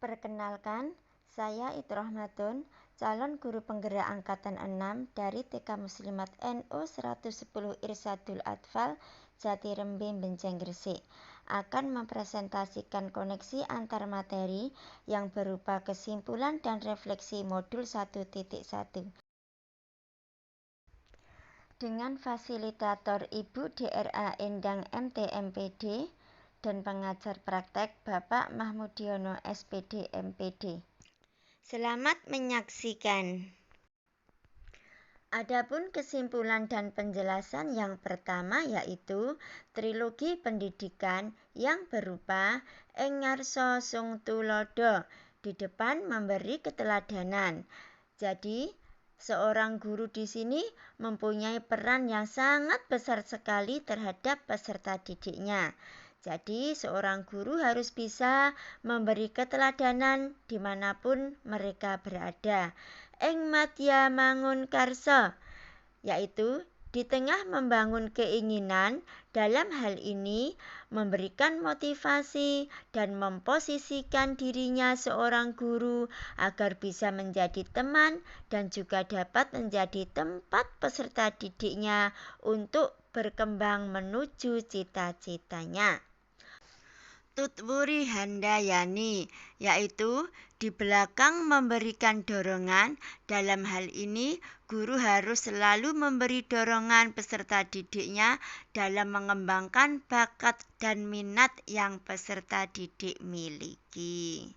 Perkenalkan, saya Itrohmatun, calon guru penggerak Angkatan 6 dari TK Muslimat NU 110 Irsadul Atfal, Jatirembe, Benceng, Gresik, akan mempresentasikan koneksi antar materi yang berupa kesimpulan dan refleksi modul 1.1 dengan fasilitator Ibu DRA Endang MT MPD dan pengajar praktek Bapak Mahmudiono SPD MPD. Selamat menyaksikan. Adapun kesimpulan dan penjelasan yang pertama yaitu trilogi pendidikan yang berupa ing ngarsa sung tulodo, di depan memberi keteladanan. Jadi, seorang guru di sini mempunyai peran yang sangat besar sekali terhadap peserta didiknya. Jadi, seorang guru harus bisa memberi keteladanan dimanapun mereka berada. Ing madya mangun karsa, yaitu di tengah membangun keinginan, dalam hal ini memberikan motivasi dan memposisikan dirinya seorang guru agar bisa menjadi teman dan juga dapat menjadi tempat peserta didiknya untuk berkembang menuju cita-citanya. Tutwuri Handayani, yaitu di belakang memberikan dorongan. Dalam hal ini, guru harus selalu memberi dorongan peserta didiknya dalam mengembangkan bakat dan minat yang peserta didik miliki.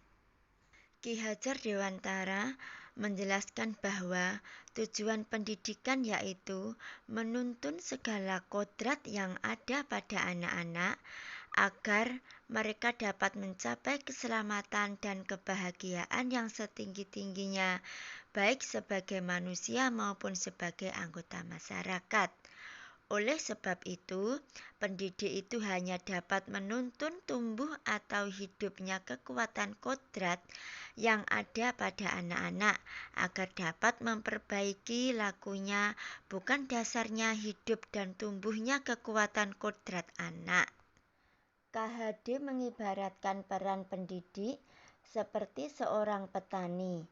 Ki Hajar Dewantara menjelaskan bahwa tujuan pendidikan yaitu menuntun segala kodrat yang ada pada anak-anak agar mereka dapat mencapai keselamatan dan kebahagiaan yang setinggi-tingginya, baik sebagai manusia maupun sebagai anggota masyarakat. Oleh sebab itu, pendidik itu hanya dapat menuntun tumbuh atau hidupnya kekuatan kodrat yang ada pada anak-anak agar dapat memperbaiki lakunya, bukan dasarnya hidup dan tumbuhnya kekuatan kodrat anak. KHD mengibaratkan peran pendidik seperti seorang petani.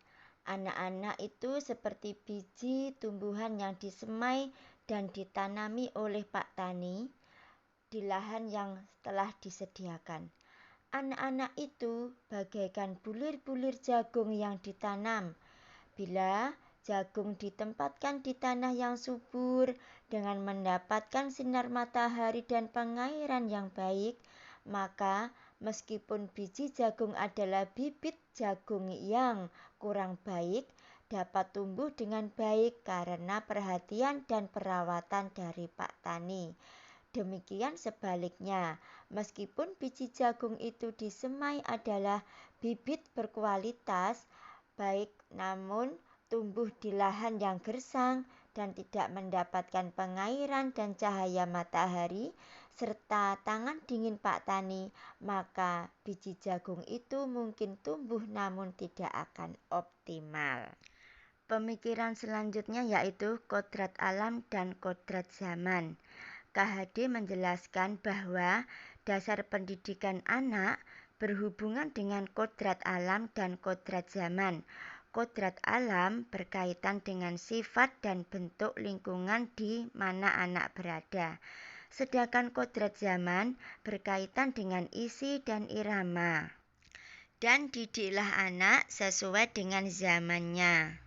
Anak-anak itu seperti biji tumbuhan yang disemai dan ditanami oleh Pak Tani di lahan yang telah disediakan. Anak-anak itu bagaikan bulir-bulir jagung yang ditanam. Bila jagung ditempatkan di tanah yang subur dengan mendapatkan sinar matahari dan pengairan yang baik, maka meskipun biji jagung adalah bibit jagung yang kurang baik, dapat tumbuh dengan baik karena perhatian dan perawatan dari Pak Tani. Demikian sebaliknya, meskipun biji jagung itu disemai adalah bibit berkualitas baik, namun tumbuh di lahan yang gersang dan tidak mendapatkan pengairan dan cahaya matahari serta tangan dingin Pak Tani, maka biji jagung itu mungkin tumbuh namun tidak akan optimal. Pemikiran selanjutnya yaitu kodrat alam dan kodrat zaman. KHD menjelaskan bahwa dasar pendidikan anak berhubungan dengan kodrat alam dan kodrat zaman. Kodrat alam berkaitan dengan sifat dan bentuk lingkungan di mana anak berada. Sedangkan kodrat zaman berkaitan dengan isi dan irama. Dan didiklah anak sesuai dengan zamannya.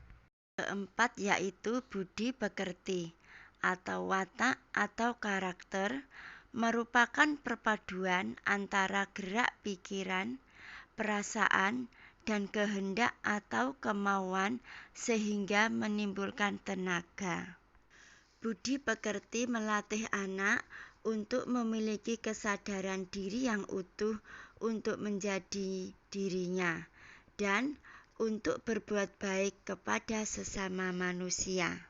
Keempat yaitu budi pekerti atau watak atau karakter, merupakan perpaduan antara gerak pikiran, perasaan, dan kehendak atau kemauan sehingga menimbulkan tenaga. Budi pekerti melatih anak untuk memiliki kesadaran diri yang utuh untuk menjadi dirinya dan untuk berbuat baik kepada sesama manusia.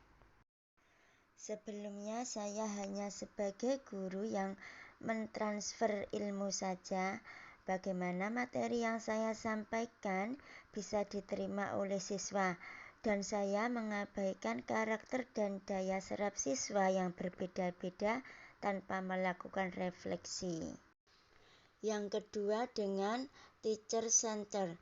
Sebelumnya saya hanya sebagai guru yang mentransfer ilmu saja. Bagaimana materi yang saya sampaikan bisa diterima oleh siswa, dan saya mengabaikan karakter dan daya serap siswa yang berbeda-beda tanpa melakukan refleksi. Yang kedua dengan teacher center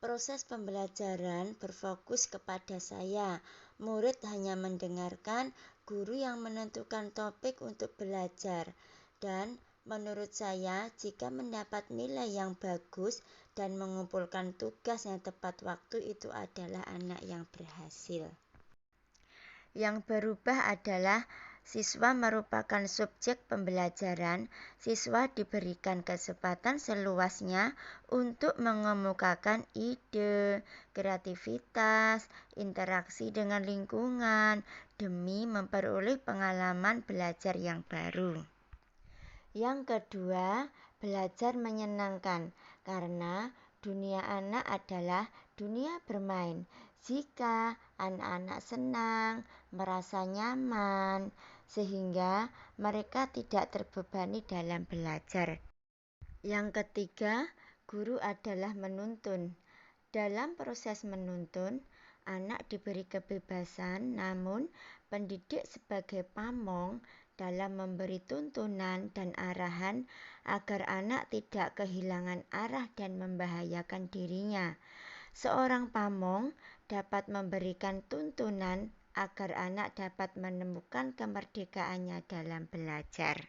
Proses pembelajaran berfokus kepada saya. Murid hanya mendengarkan, guru yang menentukan topik untuk belajar. Dan menurut saya, jika mendapat nilai yang bagus dan mengumpulkan tugas yang tepat waktu, itu adalah anak yang berhasil. Yang berubah adalah siswa merupakan subjek pembelajaran. Siswa diberikan kesempatan seluasnya untuk mengemukakan ide, kreativitas, interaksi dengan lingkungan demi memperoleh pengalaman belajar yang baru. Yang kedua, belajar menyenangkan karena dunia anak adalah dunia bermain. Jika anak-anak senang, merasa nyaman, sehingga mereka tidak terbebani dalam belajar. Yang ketiga, guru adalah menuntun. Dalam proses menuntun, anak diberi kebebasan, namun pendidik sebagai pamong dalam memberi tuntunan dan arahan agar anak tidak kehilangan arah dan membahayakan dirinya. Seorang pamong dapat memberikan tuntunan agar anak dapat menemukan kemerdekaannya dalam belajar.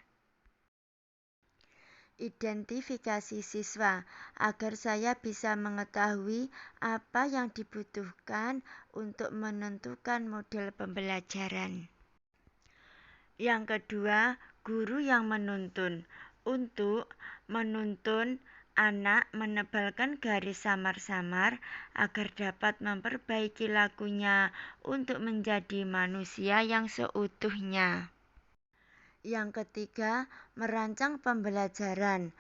Identifikasi siswa agar saya bisa mengetahui apa yang dibutuhkan untuk menentukan model pembelajaran. Yang kedua, guru yang menuntun. Untuk menuntun anak menebalkan garis samar-samar agar dapat memperbaiki lakunya untuk menjadi manusia yang seutuhnya. Yang ketiga, merancang pembelajaran.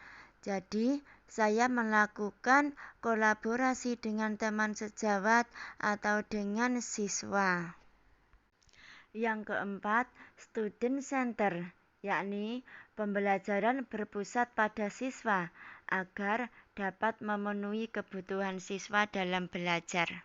Jadi, saya melakukan kolaborasi dengan teman sejawat atau dengan siswa. Yang keempat, student center, yakni pembelajaran berpusat pada siswa agar dapat memenuhi kebutuhan siswa dalam belajar.